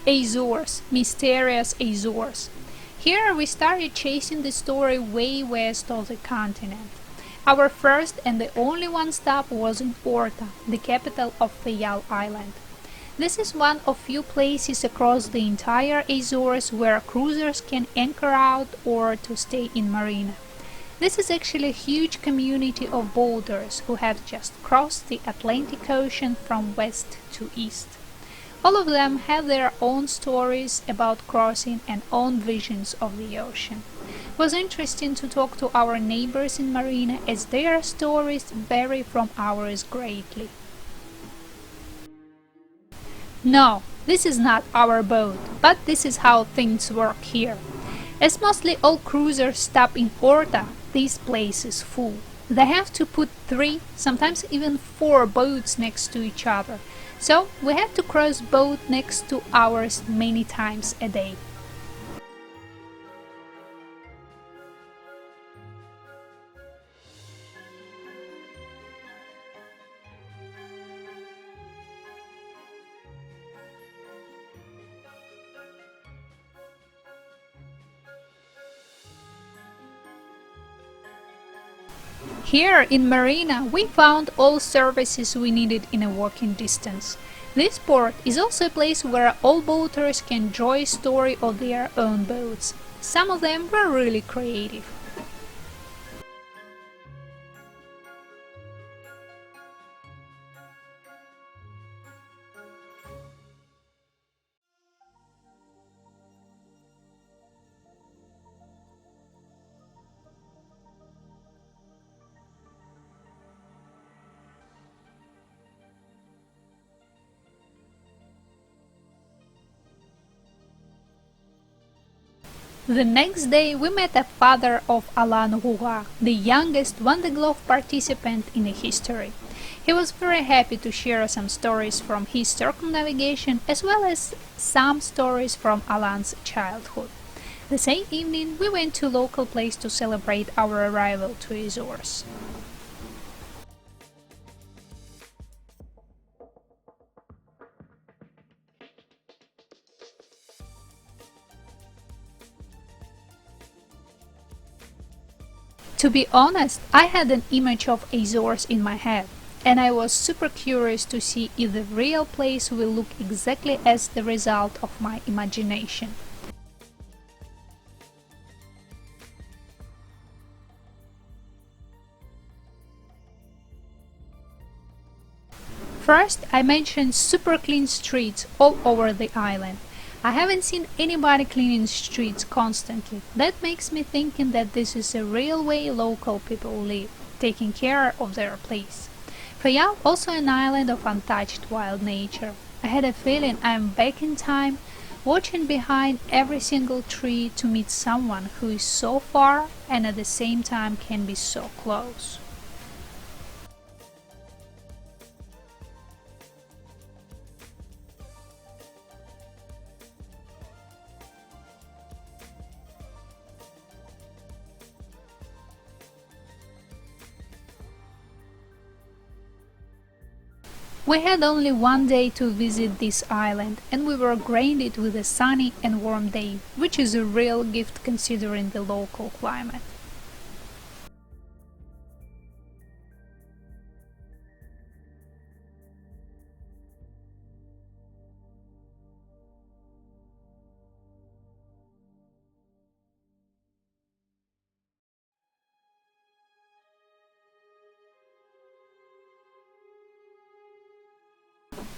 Azores, mysterious Azores. Here we started chasing the story way west of the continent. Our first and the only one stop was in Horta, the capital of Fayal Island. This is one of few places across the entire Azores where cruisers can anchor out or to stay in marina. This is actually a huge community of boaters who have just crossed the Atlantic Ocean from west to east. All of them have their own stories about crossing and own visions of the ocean. It was interesting to talk to our neighbors in Marina as their stories vary from ours greatly. No, this is not our boat, but this is how things work here. As mostly all cruisers stop in Horta, this place is full. They have to put 3, sometimes even 4 boats next to each other. So we have to cross boat next to ours many times a day. Here in Marina we found all services we needed in a walking distance. This port is also a place where all boaters can enjoy a story of their own boats. Some of them were really creative. The next day we met a father of Alain Roua, the youngest Vendée Globe participant in the history. He was very happy to share some stories from his circumnavigation as well as some stories from Alain's childhood. The same evening we went to a local place to celebrate our arrival to Azores. To be honest, I had an image of Azores in my head, and I was super curious to see if the real place will look exactly as the result of my imagination. First, I mentioned super clean streets all over the island. I haven't seen anybody cleaning streets constantly. That makes me thinking that this is a real way local people live, taking care of their place. Fayal also an island of untouched wild nature. I had a feeling I am back in time, watching behind every single tree to meet someone who is so far and at the same time can be so close. We had only one day to visit this island, and we were granted with a sunny and warm day, which is a real gift considering the local climate.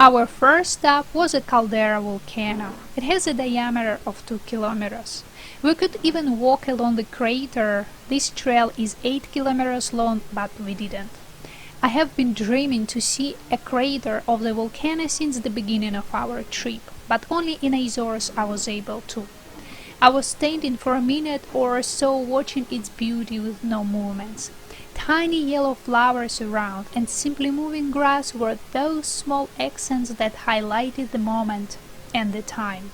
Our first stop was a caldera volcano. It has a diameter of 2 kilometers. We could even walk along the crater. This trail is 8 kilometers long, but we didn't. I have been dreaming to see a crater of the volcano since the beginning of our trip, but only in Azores I was able to. I was standing for a minute or so watching its beauty with no movements. Tiny yellow flowers around and simply moving grass were those small accents that highlighted the moment. and the time.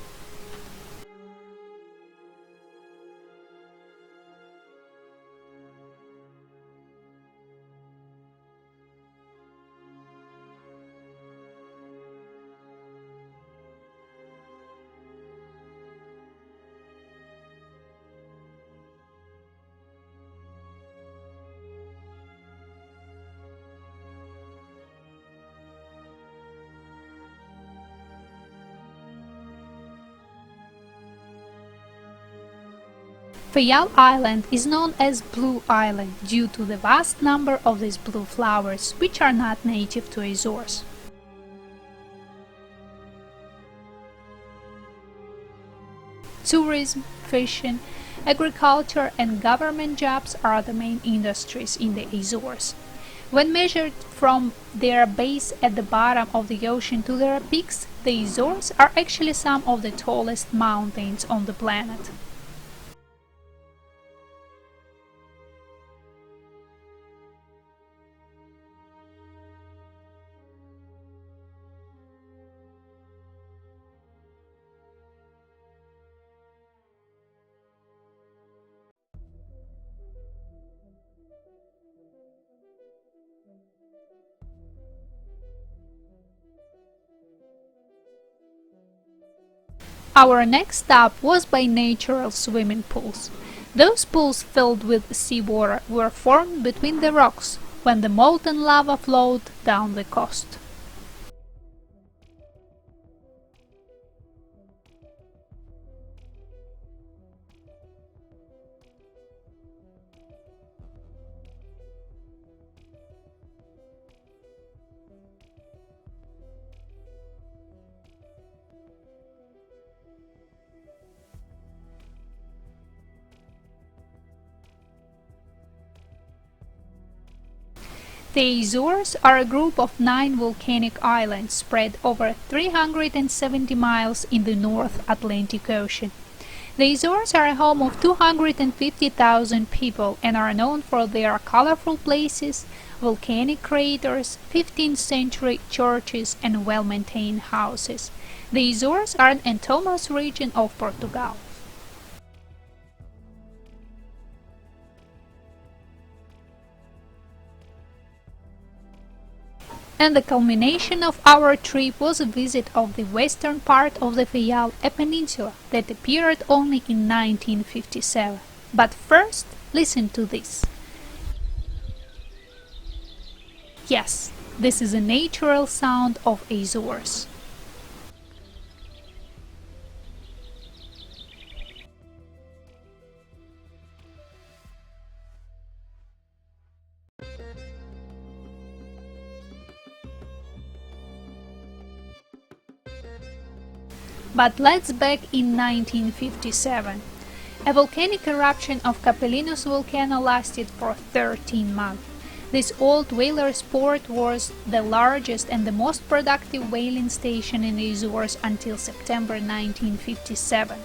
Fayal Island is known as Blue Island due to the vast number of these blue flowers, which are not native to Azores. Tourism, fishing, agriculture and government jobs are the main industries in the Azores. When measured from their base at the bottom of the ocean to their peaks, the Azores are actually some of the tallest mountains on the planet. Our next stop was by natural swimming pools. Those pools filled with seawater were formed between the rocks when the molten lava flowed down the coast. The Azores are a group of 9 volcanic islands spread over 370 miles in the North Atlantic Ocean. The Azores are a home of 250,000 people and are known for their colorful places, volcanic craters, 15th century churches and well-maintained houses. The Azores are an autonomous region of Portugal. And the culmination of our trip was a visit of the western part of the Fayal, a peninsula that appeared only in 1957. But first, listen to this. Yes, this is a natural sound of Azores. But let's back in 1957. A volcanic eruption of Capelinus volcano lasted for 13 months. This old whalers' port was the largest and the most productive whaling station in the Azores until September 1957.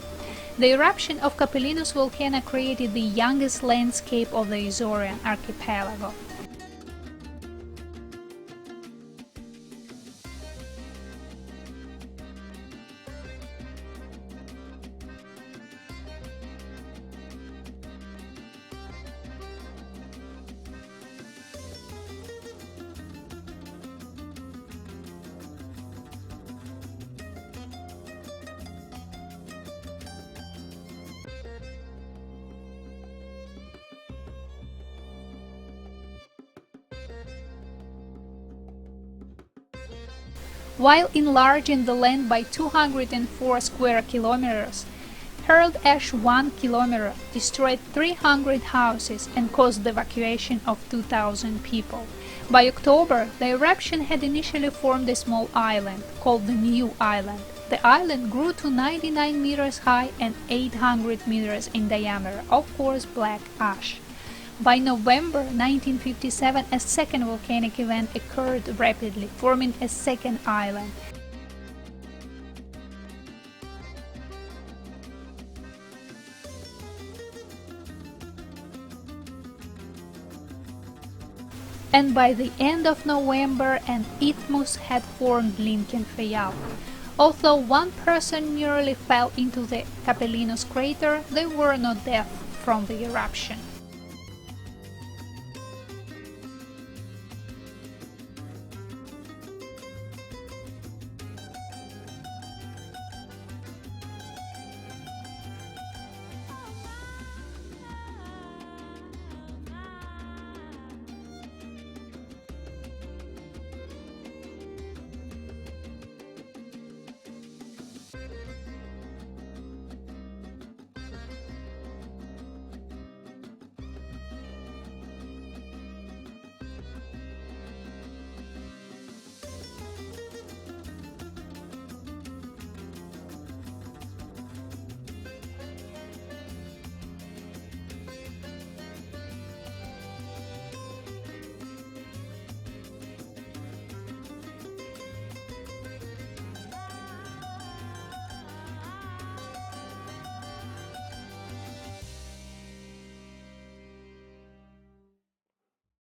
The eruption of Capelinus volcano created the youngest landscape of the Azorean archipelago. While enlarging the land by 204 square kilometers, hurled ash 1 kilometer destroyed 300 houses and caused the evacuation of 2,000 people. By October, the eruption had initially formed a small island, called the New Island. The island grew to 99 meters high and 800 meters in diameter, of course black ash. By November 1957, a second volcanic event occurred rapidly, forming a second island. And by the end of November, an isthmus had formed linking Fayal. Although one person nearly fell into the Capelinos crater, they were not dead from the eruption.